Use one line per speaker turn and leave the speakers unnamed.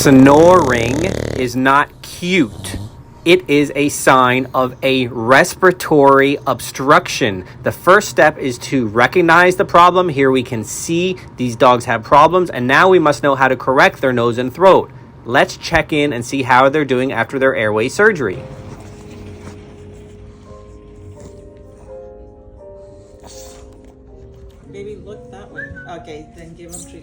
Snoring is not cute. It is a sign of a respiratory obstruction. The first step is to recognize the problem. Here we can see these dogs have problems, and now we must know how to correct their nose and throat. Let's check in and see how they're doing after their airway surgery.
Baby, look that way. Okay, then give him treat.